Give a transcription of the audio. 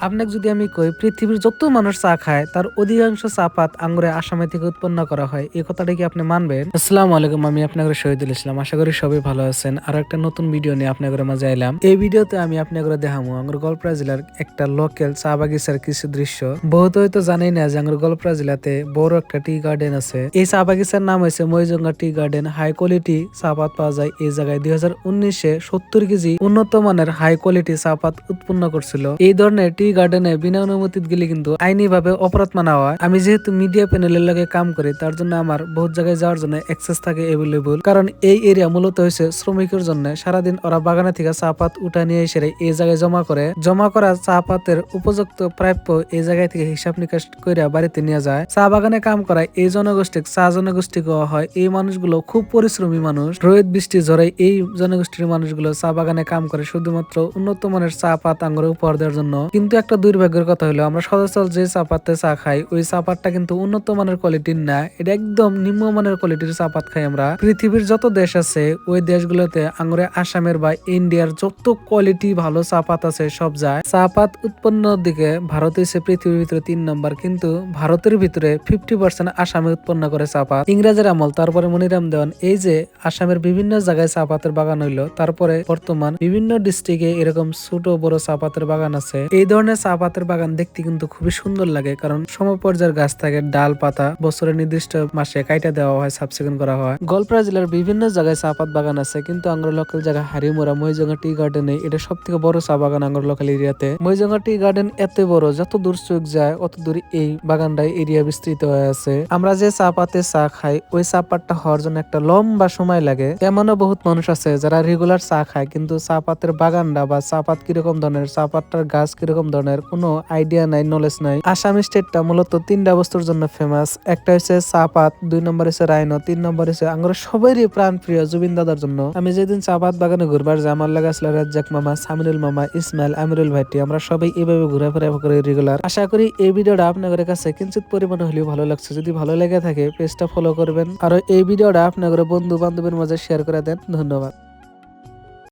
আপনাকে যদি আমি কই পৃথিবীর যত মানুষ চা খায় তার অধিকাংশ চা পাত আঙ্গুরে আসামে থেকে উৎপন্ন করা হয়। এই কথাটা কি আপনি মানবেন? আসসালামু আলাইকুম, আমি আপনাদের শহীদুল ইসলাম। আশা করি সবাই ভালো আছেন। আর একটা নতুন ভিডিও নিয়ে আপনাদের মাঝে এলাম। এই ভিডিওতে আমি আপনাদের দেখাবো আঙ্গুর গোয়ালপাড়া জেলার একটা লোকাল চা বাগিচার কিছু দৃশ্য। বহুত হয়তো জানেই না যে আঙ্গুর গোয়ালপাড়া জেলাতে বড় একটা টি গার্ডেন আছে। এই চা বাগিচার নাম হয়েছে মইজঙ্গা টি গার্ডেন। হাই কোয়ালিটি চা পাত পাওয়া যায় এই জায়গায়। 2019-এ 70 কেজি উন্নত মানের হাই কোয়ালিটি চা পাত উৎপন্ন করছিল। এই ধরনের টি গার্ডেনে বিনা অনুমতি গেলে কিন্তু আইনি ভাবে অপরাধ মানা হয়। আমি যেহেতু মিডিয়া প্যানেলের লগে কাম করি, তার জন্য আমার বহুত জায়গায় যাওয়ার জন্য অ্যাক্সেস থাকে এভেলেবল। কারণ এই এরিয়া মূলত হয়েছে শ্রমিকের জন্য। সারাদিন ওরা বাগানে থেকে চা পাত উঠা নিয়ে এসে এই জায়গায় জমা করে। জমা করা চা পাতের উপযুক্ত প্রাপ্য এই জায়গায় থেকে হিসাব নিকাশ করে বাড়িতে নিয়ে যায়। চা বাগানে কাম করা এই জনগোষ্ঠী চা জনগোষ্ঠী হওয়া হয়। এই মানুষগুলো খুব পরিশ্রমী মানুষ। রোদ বৃষ্টি ঝড়ে এই জনগোষ্ঠীর মানুষগুলো চা বাগানে কাম করে শুধুমাত্র উন্নত মানের চা পাত আঙ্গুরে উপহার দেওয়ার জন্য। কিন্তু একটা দুর্ভাগ্যের কথা হলো, আমরা সচরাচর যে চা পাতে চা খাই ওই চা পাতটা কিন্তু উন্নত মানের কোয়ালিটির না, এটা একদম নিম্নমানের কোয়ালিটির চা পাত খাই আমরা। পৃথিবীর যত দেশ আছে ওই দেশগুলোতে আঙ্গুরে আসামের বা ইন্ডিয়ার যত কোয়ালিটি ভালো চা পাত আছে সব যায়। চা পাত উৎপন্নর দিকে ভারত হচ্ছে পৃথিবীর ভিতরে 3 নম্বর, কিন্তু ভারতের ভিতরে 50% আসামে উৎপন্ন করে চা পাত। ইংরেজের আমল, তারপরে মনিরাম দেওয়ান, এই যে আসামের বিভিন্ন জায়গায় চা পাতের বাগান হইলো, তারপরে বর্তমান বিভিন্ন ডিস্ট্রিক্টে এরকম ছোট বড় চা পাতের বাগান আছে। এই ধরনের চা পাতের বাগান দেখতে কিন্তু খুবই সুন্দর লাগে, কারণ সমপর্যায়ের গাছ থাকে, ডাল পাতা বছরের নির্দিষ্ট মাসে কাইটা দেওয়া হয়, সাবসিকন করা হয়। গোয়ালপাড়া জেলার বিভিন্ন জায়গায় চা পাত বাগান আছে, কিন্তু আঙ্গুর লোকাল জায়গা হারিমোড়া মইজঙ্গা টি গার্ডেনে এটা সব থেকে বড় চা বাগান আঙ্গুর লোকাল এরিয়াতে। মইজঙ্গা টি গার্ডেন এত বড়, যত দূর চোখ যায় অত দূর এই বাগানটাই এরিয়া বিস্তৃত হয়ে আছে। আমরা যে চা পাতে চা খাই ওই চা পাতটা হওয়ার জন্য একটা লম্বা সময় লাগে। এমনও বহুত মানুষ আছে যারা রেগুলার চা খায়, কিন্তু চা পাতের বাগানটা বা চা পাত কিরকম ধরনের, চা পাতটার গাছ কিরকম ধরনের কোনো আইডিয়া নাই, নলেজ নাই। আসাম স্টেটটা মূলত 3টা বস্তুর জন্য ফেমাস। একটা হচ্ছে চা পাত, 2 নম্বর হচ্ছে রাইনো, 3 নম্বর হচ্ছে আঙ্গুর সবারই প্রাণ প্রিয় জুবিন দাদার জন্য। আমি যেদিন চা পাত বাগানে ঘুরবার যাই, আমার লাগে আসলে রাজ্জাক মামা, সামিনুল মামা, ইসমাইল, আমিরুল ভাইটি, আমরা সবাই এইভাবে ঘুরাফেরা করি রেগুলার। আশা করি এই ভিডিওটা আপনাদের কাছে কিঞ্চিত পরিমাণে হলেও ভালো লাগছে। যদি ভালো লেগে থাকে পেজটা ফলো করবেন, আর এই ভিডিওটা আপনাদের বন্ধু বান্ধবের মাঝে শেয়ার করে দেন। ধন্যবাদ।